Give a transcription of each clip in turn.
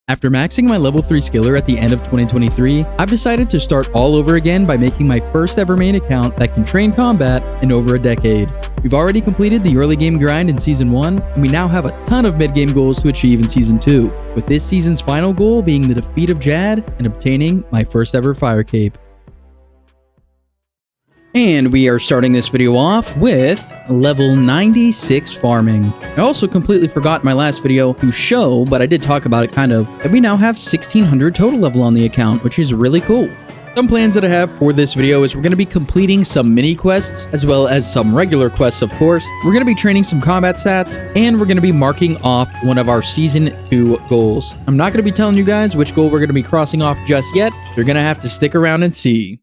After maxing my level 3 skiller at the end of 2023, I've decided to start all over again by making my first ever main account that can train combat in over a decade. We've already completed the early game grind in Season 1, and we now have a ton of mid-game goals to achieve in Season 2, with this season's final goal being the defeat of Jad and obtaining my first ever fire cape. And we are starting this video off with level 96 farming. I also completely forgot in my last video to show, but I did talk about it kind of, that we now have 1600 total level on the account, which is really cool. Some plans that I have for this video is we're going to be completing some mini quests, as well as some regular quests, of course. We're going to be training some combat stats, and we're going to be marking off one of our Season 2 goals. I'm not going to be telling you guys which goal we're going to be crossing off just yet. You're going to have to stick around and see.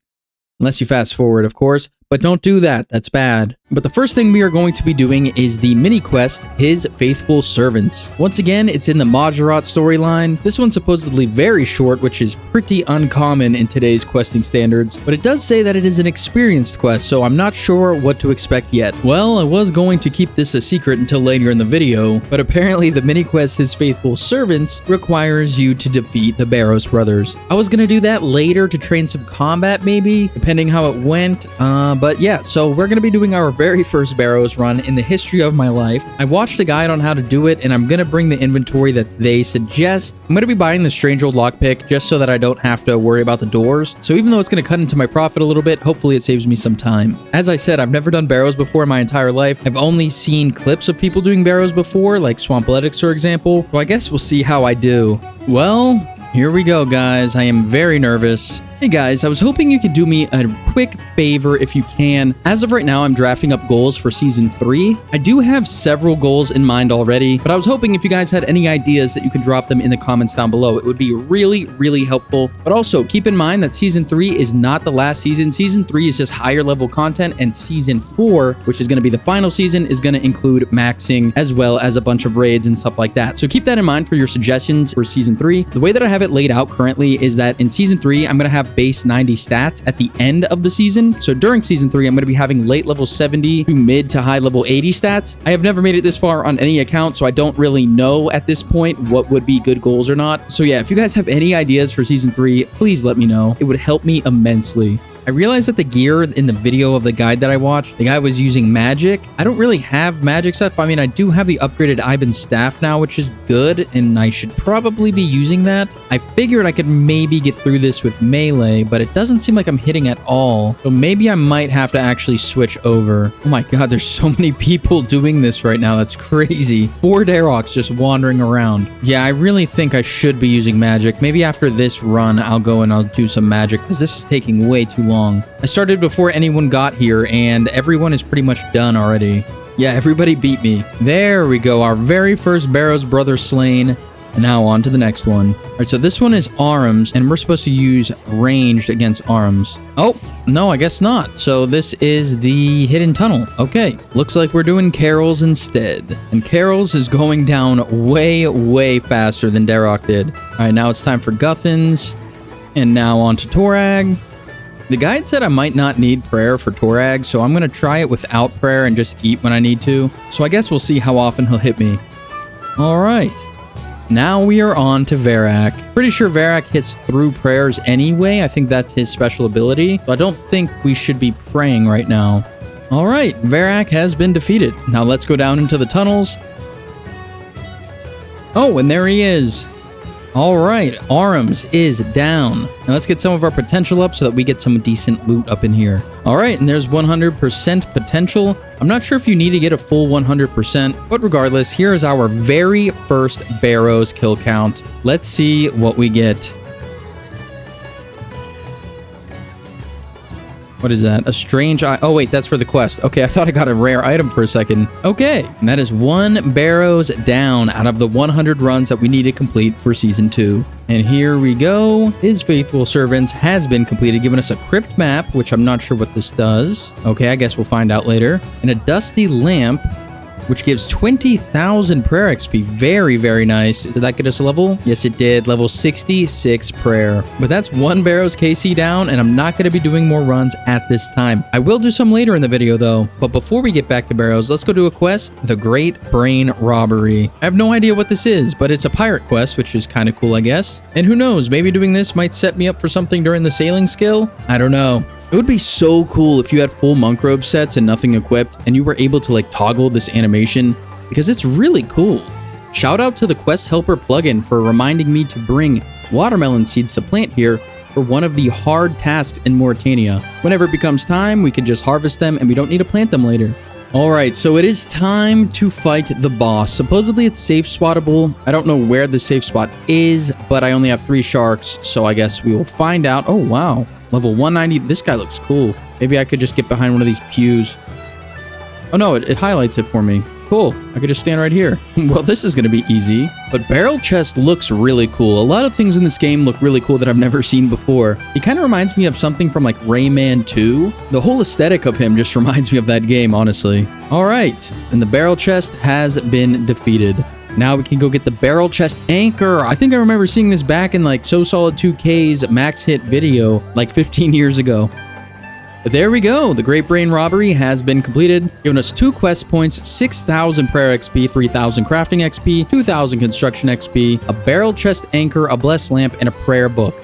Unless you fast forward, of course, but don't do that, that's bad. But the first thing we are going to be doing is the mini quest, His Faithful Servants. Once again, it's in the Majorat storyline. This one's supposedly very short, which is pretty uncommon in today's questing standards, but it does say that it is an experienced quest, so I'm not sure what to expect yet. Well, I was going to keep this a secret until later in the video, but apparently the mini quest, His Faithful Servants, requires you to defeat the Barrows brothers. I was gonna do that later to train some combat maybe, depending how it went, but yeah, so we're gonna be doing our very first Barrows run in the history of my life. I watched a guide on how to do it, and I'm gonna bring the inventory that they suggest. I'm gonna be buying the strange old lockpick just so that I don't have to worry about the doors. So even though it's gonna cut into my profit a little bit, hopefully it saves me some time. As I said, I've never done Barrows before in my entire life. I've only seen clips of people doing Barrows before, like Swampletics, for example. So I guess we'll see how I do. Well, here we go, guys. I am very nervous. Hey guys, I was hoping you could do me a quick favor if you can. As of right now, I'm drafting up goals for Season 3. I do have several goals in mind already, but I was hoping if you guys had any ideas that you could drop them in the comments down below. It would be really, really helpful. But also, keep in mind that Season 3 is not the last season. Season 3 is just higher level content, and Season 4, which is going to be the final season, is going to include maxing as well as a bunch of raids and stuff like that. So keep that in mind for your suggestions for Season 3. The way that I have it laid out currently is that in Season 3, I'm going to have base 90 stats at the end of the season. So during Season 3, I'm going to be having late level 70 to mid to high level 80 stats. I have never made it this far on any account, so I don't really know at this point what would be good goals or not. So yeah, if you guys have any ideas for Season 3, please let me know. It would help me immensely. I realized that the gear in the video of the guide that I watched, the guy was using magic. I don't really have magic stuff. I mean, I do have the upgraded Ivan staff now, which is good, and I should probably be using that. I figured I could maybe get through this with melee, but it doesn't seem like I'm hitting at all. So maybe I might have to actually switch over. Oh my god, there's so many people doing this right now. That's crazy. 4 Daroks just wandering around. Yeah, I really think I should be using magic. Maybe after this run, I'll go and I'll do some magic, because this is taking way too long. I started before anyone got here, and everyone is pretty much done already. Yeah, everybody beat me. There we go, our very first Barrows brother slain. And now on to the next one. All right, so this one is arms, and we're supposed to use ranged against arms. Oh, no, I guess not. So this is the hidden tunnel. Okay, looks like we're doing Carol's instead. And Carol's is going down way, way faster than Darok did. All right, now it's time for Guthans. And now on to Torag. The guide said I might not need prayer for Torag, so I'm going to try it without prayer and just eat when I need to. So I guess we'll see how often he'll hit me. All right. Now we are on to Varak. Pretty sure Varak hits through prayers anyway. I think that's his special ability. So I don't think we should be praying right now. All right. Varak has been defeated. Now let's go down into the tunnels. Oh, and there he is. All right, Arms is down. Now let's get some of our potential up so that we get some decent loot up in here. All right, and there's 100% potential. I'm not sure if you need to get a full 100%, but regardless, here is our very first Barrows kill count. Let's see what we get. What is that? A strange eye. Oh, wait, that's for the quest. Okay, I thought I got a rare item for a second. Okay, and that is 1 Barrows down out of the 100 runs that we need to complete for Season 2. And here we go. His Faithful Servants has been completed, giving us a Crypt Map, which I'm not sure what this does. Okay, I guess we'll find out later. And a Dusty Lamp. which gives 20,000 prayer XP. Very, very nice. Did that get us a level? Yes, it did. Level 66 prayer. But that's one Barrows KC down, and I'm not going to be doing more runs at this time. I will do some later in the video, though. But before we get back to Barrows, let's go do a quest, the Great Brain Robbery. I have no idea what this is, but it's a pirate quest, which is kind of cool, I guess. And who knows, maybe doing this might set me up for something during the sailing skill? I don't know. It would be so cool if you had full monk robe sets and nothing equipped, and you were able to like toggle this animation, because it's really cool. Shout out to the Quest Helper plugin for reminding me to bring watermelon seeds to plant here for one of the hard tasks in Mauritania. Whenever it becomes time, we can just harvest them and we don't need to plant them later. Alright, so it is time to fight the boss. Supposedly it's safe spottable. I don't know where the safe spot is, but I only have 3 sharks, so I guess we will find out. Oh, wow. Level 190. This guy looks cool. Maybe I could just get behind one of these pews. Oh, no, it highlights it for me. Cool. I could just stand right here. Well, this is going to be easy. But Barrelchest looks really cool. A lot of things in this game look really cool that I've never seen before. He kind of reminds me of something from like Rayman 2. The whole aesthetic of him just reminds me of that game, honestly. All right. And the Barrelchest has been defeated. Now we can go get the Barrelchest Anchor. I think I remember seeing this back in like So Solid 2K's max hit video like 15 years ago. But there we go. The Great Brain Robbery has been completed, giving us 2 quest points, 6,000 prayer XP, 3,000 crafting XP, 2,000 construction XP, a Barrelchest Anchor, a blessed lamp, and a prayer book.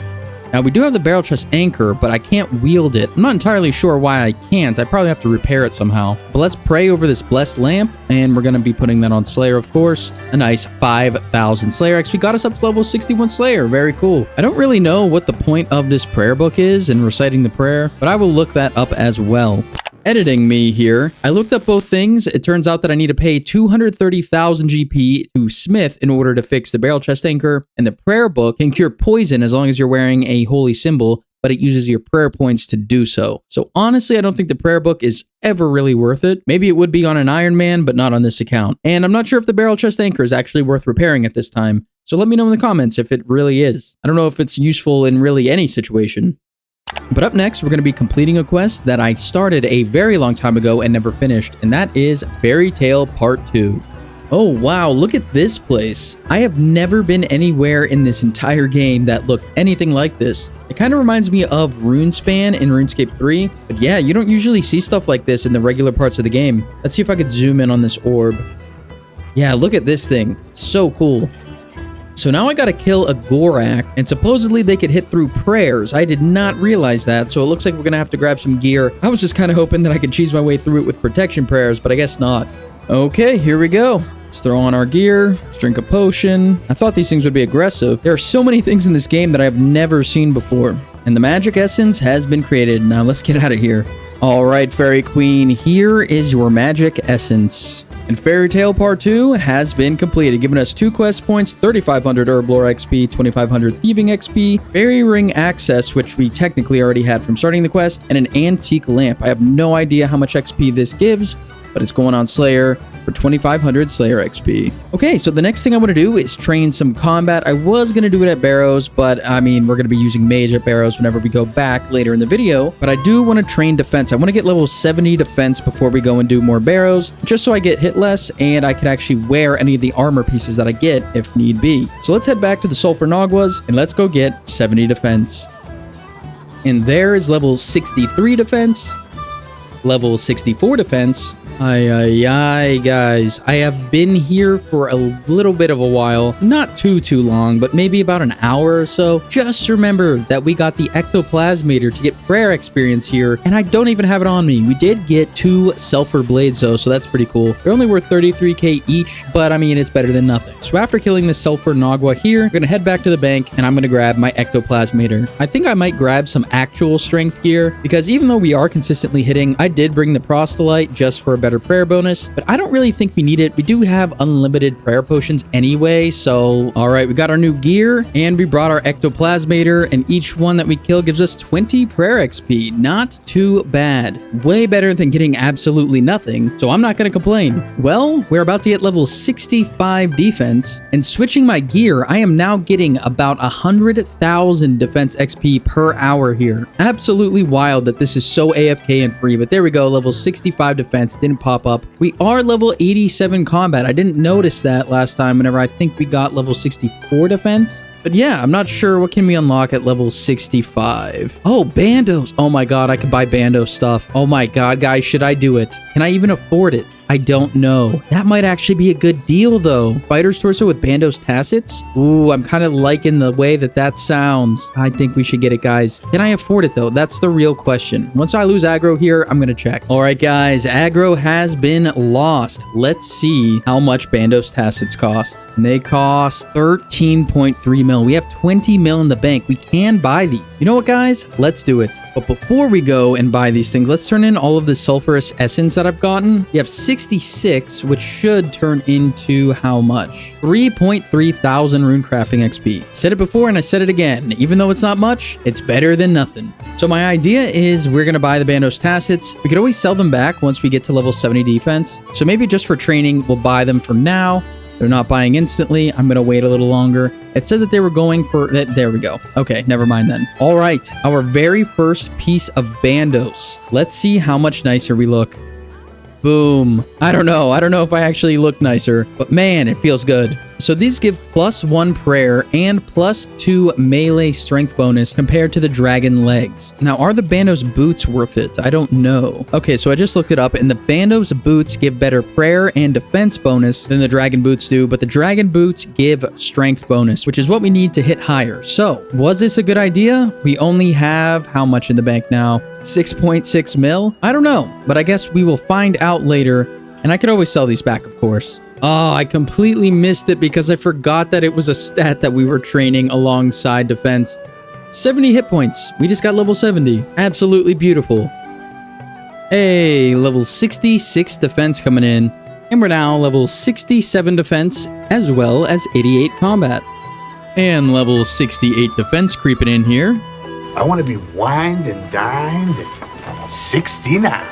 Now, we do have the Barrelchest Anchor, but I can't wield it. I'm not entirely sure why I can't. I probably have to repair it somehow. But let's pray over this blessed lamp, and we're going to be putting that on Slayer, of course. A nice 5,000 Slayer XP got us up to level 61 Slayer. Very cool. I don't really know what the point of this prayer book is and reciting the prayer, but I will look that up as well. Editing me here. I looked up both things. It turns out that I need to pay 230,000 GP to Smith in order to fix the Barrelchest Anchor, and the prayer book can cure poison as long as you're wearing a holy symbol, but it uses your prayer points to do so. So honestly, I don't think the prayer book is ever really worth it. Maybe it would be on an Iron Man, but not on this account. And I'm not sure if the Barrelchest Anchor is actually worth repairing at this time. So let me know in the comments if it really is. I don't know if it's useful in really any situation. But up next, we're going to be completing a quest that I started a very long time ago and never finished, and that is Fairytale Part 2. Oh wow, look at this place. I have never been anywhere in this entire game that looked anything like this. It kind of reminds me of RuneSpan in RuneScape 3, but yeah, you don't usually see stuff like this in the regular parts of the game. Let's see if I could zoom in on this orb. Yeah, look at this thing. It's so cool. So now I gotta kill a Gorak, and supposedly they could hit through prayers. I did not realize that, so it looks like we're gonna have to grab some gear. I was just kind of hoping that I could cheese my way through it with protection prayers, but I guess not. Okay, here we go. Let's throw on our gear, let's drink a potion. I thought these things would be aggressive. There are so many things in this game that I have never seen before. And the magic essence has been created. Now let's get out of here. All right, Fairy Queen, here is your magic essence. And Fairytale Part 2 has been completed, giving us 2 quest points, 3,500 Herblore XP, 2,500 Thieving XP, Fairy Ring Access, which we technically already had from starting the quest, and an Antique Lamp. I have no idea how much XP this gives, but it's going on Slayer for 2,500 Slayer XP. Okay, so the next thing I want to do is train some combat. I was going to do it at Barrows, but I mean, we're going to be using Mage at Barrows whenever we go back later in the video. But I do want to train defense. I want to get level 70 defense before we go and do more Barrows, just so I get hit less and I can actually wear any of the armor pieces that I get if need be. So let's head back to the Sulphur Naguas and let's go get 70 defense. And there is level 63 defense, level 64 defense. Guys, I have been here for a little bit of a while, not too long, but maybe about an hour or so. Just remember that we got the ectoplasmator to get prayer experience here, and I don't even have it on me. We did get 2 sulfur blades though, so that's pretty cool. They're only worth 33k each, but I mean, it's better than nothing. So after killing the Sulphur Nagua here, I'm gonna head back to the bank and I'm gonna grab my ectoplasmator. I think I might grab some actual strength gear, because even though we are consistently hitting, I did bring the proselyte just for a better prayer bonus, but I don't really think we need it. We do have unlimited prayer potions anyway, so all right, we got our new gear and we brought our ectoplasmator, and each one that we kill gives us 20 prayer XP. Not too bad. Way better than getting absolutely nothing, so I'm not gonna complain. Well, we're about to get level 65 defense, and switching my gear, I am now getting about 100,000 defense XP per hour here. Absolutely wild that this is so AFK and free, but there we go, level 65 defense. Didn't pop up. We are level 87 combat. I didn't notice that last time whenever I think we got level 64 defense. But yeah, I'm not sure what can we unlock at level 65. Oh, bandos. Oh my god, I could buy bando stuff. Oh my god, guys, should I do it? Can I even afford it? I don't know. That might actually be a good deal, though. Fighter's torso with bandos tacits? Ooh, I'm kind of liking the way that sounds. I think we should get it, guys. Can I afford it, though? That's the real question. Once I lose aggro here, I'm going to check. All right, guys. Aggro has been lost. Let's see how much bandos tacits cost. And they cost 13.3 mil. We have 20 mil in the bank. We can buy these. You know what, guys? Let's do it. But before we go and buy these things, let's turn in all of the sulfurous essence that I've gotten. We have 66, which should turn into how much? 3.3 thousand rune crafting XP. Said it before and I said it again. Even though it's not much, it's better than nothing. So my idea is we're going to buy the bandos tacits. We could always sell them back once we get to level 70 defense. So maybe just for training, we'll buy them for now. They're not buying instantly. I'm going to wait a little longer. It said that they were going for... There we go. Okay, never mind then. All right, our very first piece of bandos. Let's see how much nicer we look. Boom. I don't know. I don't know if I actually look nicer, but man, it feels good. So these give +1 prayer and +2 melee strength bonus compared to the dragon legs. Now, are the bandos boots worth it? I don't know. Okay, so I just looked it up, and the bandos boots give better prayer and defense bonus than the dragon boots do, but the dragon boots give strength bonus, which is what we need to hit higher. So, was this a good idea? We only have how much in the bank now? 6.6 mil? I don't know, but I guess we will find out later, and I could always sell these back, of course. Oh, I completely missed it because I forgot that it was a stat that we were training alongside defense. 70 hit points. We just got level 70. Absolutely beautiful. Hey, level 66 defense coming in. And we're now level 67 defense as well as 88 combat. And level 68 defense creeping in here. I want to be wined and dined at 69.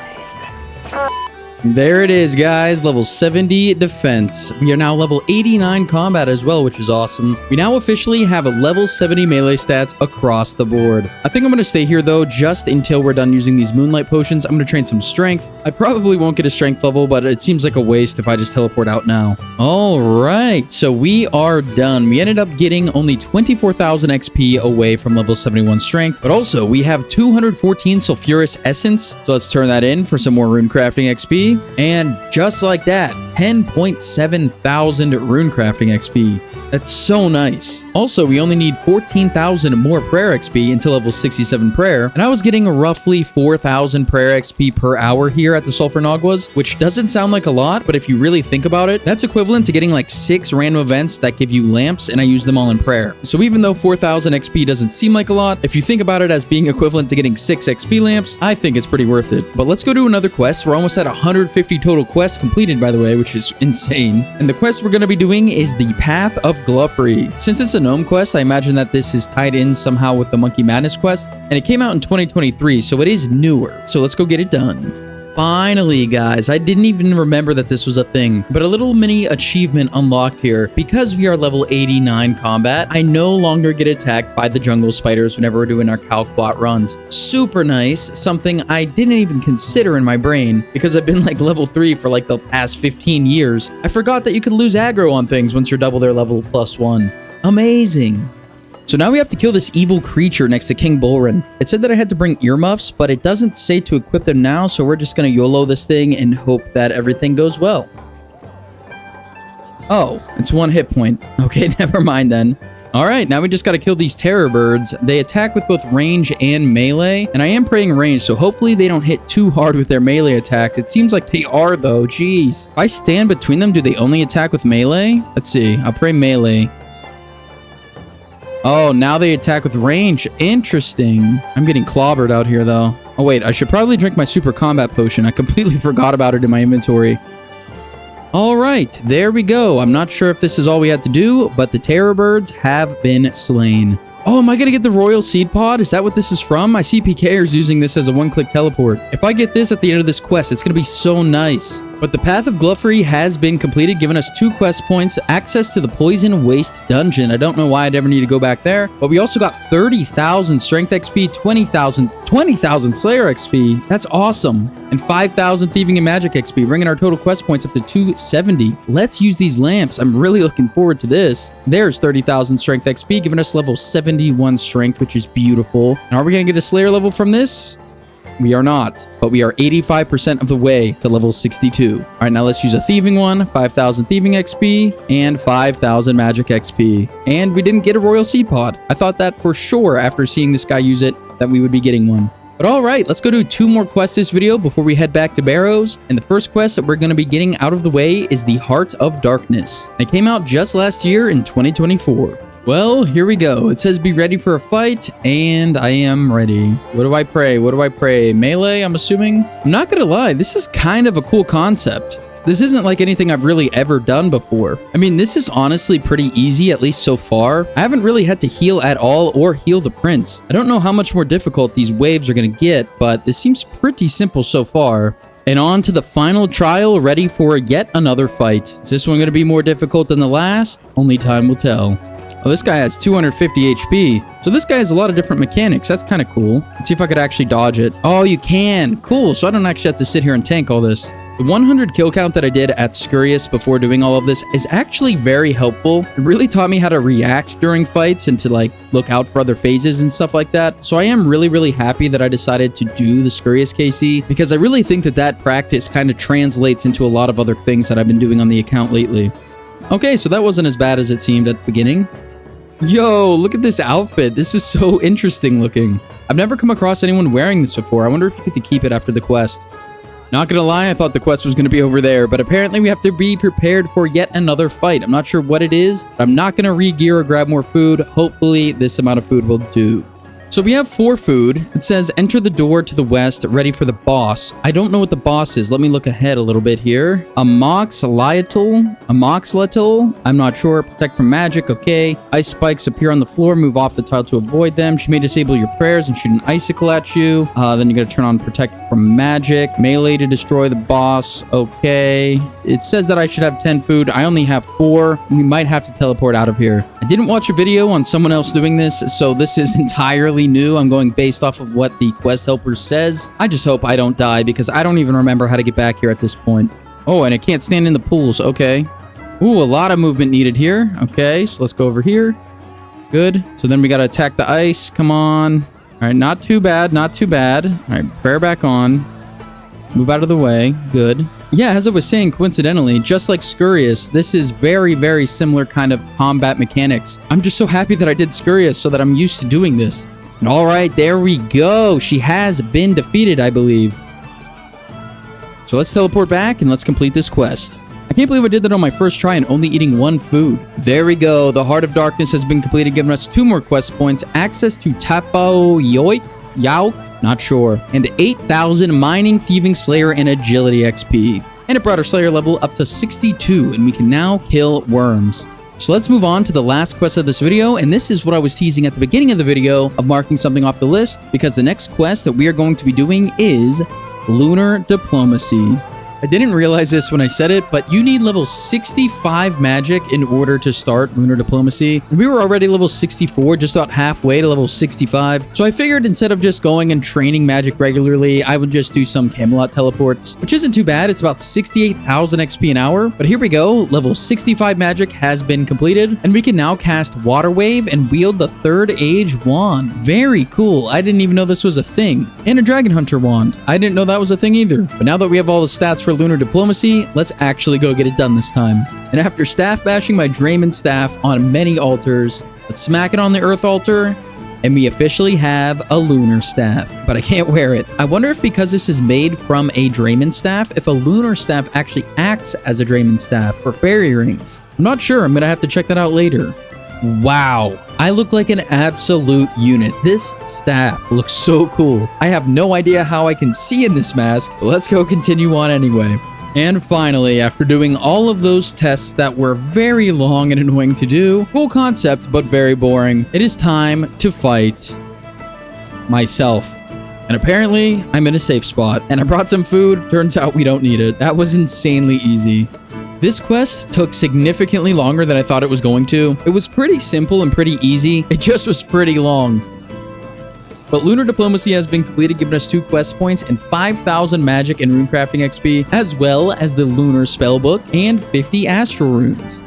There it is, guys. Level 70 defense. We are now level 89 combat as well, which is awesome. We now officially have a level 70 melee stats across the board. I think I'm going to stay here, though, just until we're done using these moonlight potions. I'm going to train some strength. I probably won't get a strength level, but it seems like a waste if I just teleport out now. All right, so we are done. We ended up getting only 24,000 XP away from level 71 strength, but also we have 214 sulfurous essence. So let's turn that in for some more rune crafting XP. And just like that, 10.7 thousand rune crafting XP. That's so nice. Also, we only need 14,000 more prayer XP until level 67 prayer, and I was getting roughly 4,000 prayer XP per hour here at the Sulphur Naguas, which doesn't sound like a lot, but if you really think about it, that's equivalent to getting like 6 random events that give you lamps, and I use them all in prayer. So even though 4,000 XP doesn't seem like a lot, if you think about it as being equivalent to getting 6 XP lamps, I think it's pretty worth it. But let's go do another quest. We're almost at 150 total quests completed, by the way, which is insane. And the quest we're going to be doing is the Path of Glouphrie. Since it's a gnome quest, I imagine that this is tied in somehow with the Monkey Madness quests, and it came out in 2023, so it is newer. So let's go get it done. Finally, guys, I didn't even remember that this was a thing, but a little mini achievement unlocked here. Because we are level 89 combat, I no longer get attacked by the jungle spiders whenever we're doing our calquat runs. Super nice, something I didn't even consider in my brain because I've been like level 3 for like the past 15 years. I forgot that you could lose aggro on things once you're double their level +1. Amazing. So now we have to kill this evil creature next to King Bullrun. It said that I had to bring earmuffs, but it doesn't say to equip them now, so we're just gonna YOLO this thing and hope that everything goes well. Oh, it's 1 hit point. Okay, never mind then. Alright, now we just gotta kill these terror birds. They attack with both range and melee, and I am praying range, so hopefully they don't hit too hard with their melee attacks. It seems like they are, though. Jeez. If I stand between them, do they only attack with melee? Let's see. I'll pray melee. Oh, now they attack with range. Interesting. I'm getting clobbered out here, though. Oh, wait. I should probably drink my super combat potion. I completely forgot about it in my inventory. All right. There we go. I'm not sure if this is all we had to do, but the terror birds have been slain. Oh, am I going to get the royal seed pod? Is that what this is from? I see PKers using this as a 1-click teleport. If I get this at the end of this quest, it's going to be so nice. But the Path of Glouphrie has been completed, giving us 2 quest points, access to the Poison Waste Dungeon. I don't know why I'd ever need to go back there, but we also got 30,000 Strength XP, 20,000 Slayer XP. That's awesome. And 5,000 Thieving and Magic XP, bringing our total quest points up to 270. Let's use these lamps. I'm really looking forward to this. There's 30,000 Strength XP, giving us level 71 Strength, which is beautiful. And are we going to get a Slayer level from this? We are not, but we are 85% of the way to level 62. All right, now let's use a thieving one, 5,000 thieving XP and 5,000 magic XP. And we didn't get a royal seed pod. I thought that for sure after seeing this guy use it, that we would be getting one. But all right, let's go do 2 more quests this video before we head back to Barrows. And the first quest that we're going to be getting out of the way is the Heart of Darkness. It came out just last year in 2024. Well, here we go. It says be ready for a fight, and I am ready. What do I pray? What do I pray? Melee, I'm assuming? I'm not gonna lie, this is kind of a cool concept. This isn't like anything I've really ever done before. I mean, this is honestly pretty easy, at least so far. I haven't really had to heal at all or heal the prince. I don't know how much more difficult these waves are gonna get, but this seems pretty simple so far. And on to the final trial, ready for yet another fight. Is this one gonna be more difficult than the last? Only time will tell. Oh, this guy has 250 HP. So this guy has a lot of different mechanics. That's kind of cool. Let's see if I could actually dodge it. Oh, you can. Cool. So I don't actually have to sit here and tank all this. The 100 kill count that I did at Scurious before doing all of this is actually very helpful. It really taught me how to react during fights and to like look out for other phases and stuff like that. So I am really happy that I decided to do the Scurious KC because I really think that that practice kind of translates into a lot of other things that I've been doing on the account lately. Okay, so that wasn't as bad as it seemed at the beginning. Yo, look at this outfit. This is so interesting looking. I've never come across anyone wearing this before. I wonder if you get to keep it after the quest. Not gonna lie, I thought the quest was gonna be over there, but apparently we have to be prepared for yet another fight. I'm not sure what it is, but I'm not gonna re-gear or grab more food. Hopefully this amount of food will do. So we have 4 food. It says enter the door to the west, ready for the boss. I don't know what the boss is. Let me look ahead a little bit here. Amoxliatl. I'm not sure. Protect from magic. Okay. Ice spikes appear on the floor. Move off the tile to avoid them. She may disable your prayers and shoot an icicle at you. Then you gotta turn on protect from magic. Melee to destroy the boss. Okay. It says that I should have 10 food. I only have 4. We might have to teleport out of here. I didn't watch a video on someone else doing this, so this is entirely new. I'm going based off of what the quest helper says. I just hope I don't die because I don't even remember how to get back here at this point. Oh, and I can't stand in the pools. Okay. Ooh, a lot of movement needed here. Okay, so let's go over here. Good. So then we got to attack the ice. Come on. All right, not too bad. Not too bad. All right, prayer back on. Move out of the way. Good. Yeah, as I was saying, coincidentally, just like Scurious, this is very similar kind of combat mechanics. I'm just so happy that I did Scurious so that I'm used to doing this. And all right, there we go. She has been defeated, I believe. So let's teleport back and let's complete this quest. I can't believe I did that on my first try and only eating 1 food. There we go. The Heart of Darkness has been completed, giving us 2 more quest points, access to Tapo Yauk, not sure, and 8,000 Mining, Thieving, Slayer, and Agility XP. And it brought our Slayer level up to 62, and we can now kill worms. So let's move on to the last quest of this video, and this is what I was teasing at the beginning of the video of marking something off the list, because the next quest that we are going to be doing is Lunar Diplomacy. I didn't realize this when I said it, but you need level 65 magic in order to start Lunar Diplomacy. And we were already level 64, just about halfway to level 65. So I figured instead of just going and training magic regularly, I would just do some Camelot teleports, which isn't too bad. It's about 68,000 XP an hour. But here we go. Level 65 magic has been completed, and we can now cast Water Wave and wield the Third Age Wand. Very cool. I didn't even know this was a thing. And a Dragon Hunter Wand. I didn't know that was a thing either. But now that we have all the stats for Lunar Diplomacy, let's actually go get it done this time. And after staff bashing my Drayman staff on many altars, let's smack it on the Earth altar, and we officially have a Lunar staff. But I can't wear it. I wonder if because this is made from a Drayman staff, if a Lunar staff actually acts as a Drayman staff for fairy rings. I'm not sure. I'm gonna have to check that out later. Wow, I look like an absolute unit. This staff looks so cool. I have no idea how I can see in this mask, but let's go continue on anyway. And finally, after doing all of those tests that were very long and annoying to do, cool concept but very boring, it is time to fight myself. And apparently, I'm in a safe spot. And I brought some food. Turns out we don't need it. That was insanely easy. This quest took significantly longer than I thought it was going to. It was pretty simple and pretty easy. It just was pretty long. But Lunar Diplomacy has been completed, giving us 2 quest points and 5,000 magic and runecrafting XP, as well as the Lunar Spellbook and 50 Astral Runes.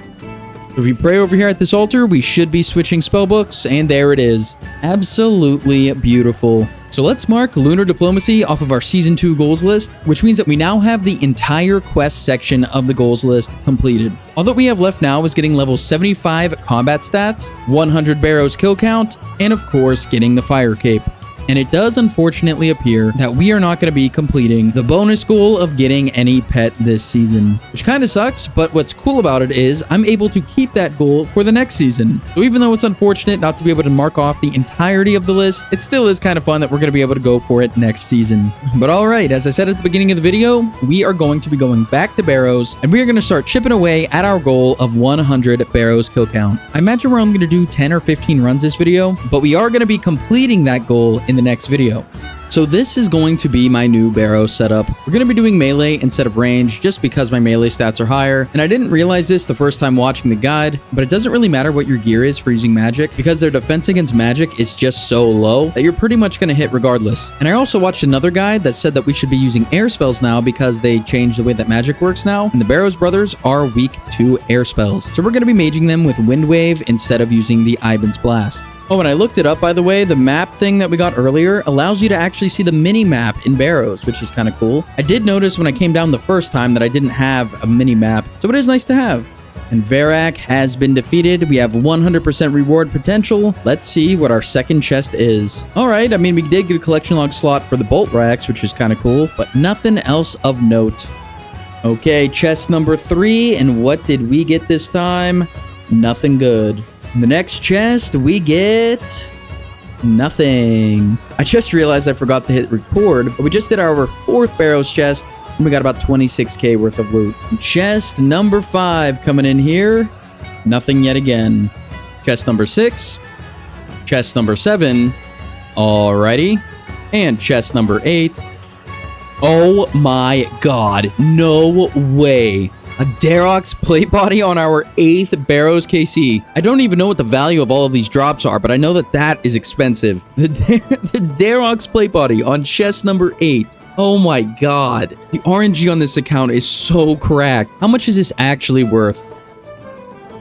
So if we pray over here at this altar, we should be switching spellbooks, and there it is. Absolutely beautiful. So let's mark Lunar Diplomacy off of our Season 2 goals list, which means that we now have the entire quest section of the goals list completed. All that we have left now is getting level 75 combat stats, 100 Barrows kill count, and of course getting the Fire Cape. And it does unfortunately appear that we are not going to be completing the bonus goal of getting any pet this season, which kind of sucks, but what's cool about it is I'm able to keep that goal for the next season. So even though it's unfortunate not to be able to mark off the entirety of the list, it still is kind of fun that we're going to be able to go for it next season. But all right, as I said at the beginning of the video, we are going to be going back to Barrows, and we are going to start chipping away at our goal of 100 Barrows kill count. I imagine we're only going to do 10 or 15 runs this video, but we are going to be completing that goal in the next video. So this is going to be my new Barrows setup. We're going to be doing melee instead of range just because my melee stats are higher. And I didn't realize this the first time watching the guide, but it doesn't really matter what your gear is for using magic because their defense against magic is just so low that you're pretty much going to hit regardless. And I also watched another guide that said that we should be using air spells now because they changed the way that magic works now. And the Barrows brothers are weak to air spells. So we're going to be maging them with Wind Wave instead of using the Ivan's Blast. Oh, and I looked it up, by the way. The map thing that we got earlier allows you to actually see the mini map in Barrows, which is kind of cool. I did notice when I came down the first time that I didn't have a mini map, so it is nice to have. And Varrock has been defeated. We have 100% reward potential. Let's see what our second chest is. All right, I mean, we did get a collection log slot for the bolt racks, which is kind of cool, but nothing else of note. Okay, chest number 3, and what did we get this time? Nothing good. In the next chest, we get nothing. I just realized I forgot to hit record, but we just did our 4th Barrows chest, and we got about 26k worth of loot. Chest number 5 coming in here. Nothing yet again. Chest number 6. Chest number 7. Alrighty. And chest number 8. Oh my god. No way. A Darox plate body on our 8th Barrows KC. I don't even know what the value of all of these drops are, but I know that that is expensive. The Darox plate body on chest number 8. Oh my god. The RNG on this account is so cracked. How much is this actually worth?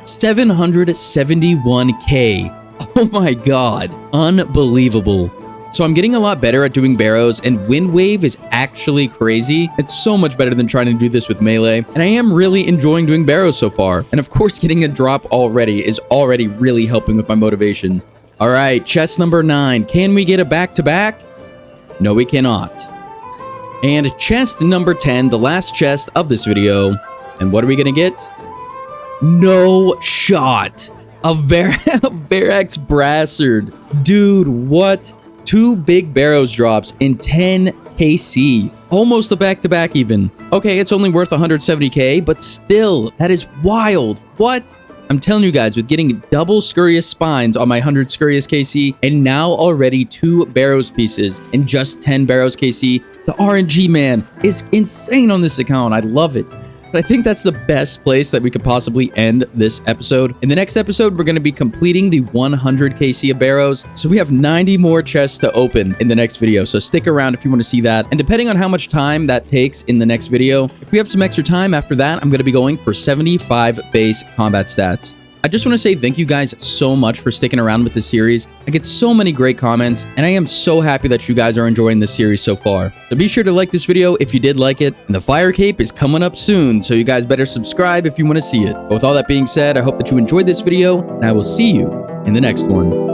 771k. Oh my god. Unbelievable. So I'm getting a lot better at doing Barrows, and Wind Wave is actually crazy. It's so much better than trying to do this with melee, and I am really enjoying doing Barrows so far. And of course, getting a drop already is already really helping with my motivation. All right, chest number 9. Can we get a back-to-back? No, we cannot. And chest number 10, the last chest of this video. And what are we gonna get? No shot. A Varax Brassard. Dude, what? 2 big Barrows drops in 10 KC. Almost a back-to-back even. Okay, it's only worth 170k, but still, that is wild. What? I'm telling you guys, with getting double Scurious Spines on my 100 Scurious KC, and now already 2 Barrows pieces in just 10 Barrows KC, the RNG, man, is insane on this account. I love it. But I think that's the best place that we could possibly end this episode. In the next episode, we're going to be completing the 100 KC of Barrows. So we have 90 more chests to open in the next video. So stick around if you want to see that. And depending on how much time that takes in the next video, if we have some extra time after that, I'm going to be going for 75 base combat stats. I just want to say thank you guys so much for sticking around with this series. I get so many great comments, and I am so happy that you guys are enjoying this series so far. So be sure to like this video if you did like it. And the Fire Cape is coming up soon, so you guys better subscribe if you want to see it. But with all that being said, I hope that you enjoyed this video, and I will see you in the next one.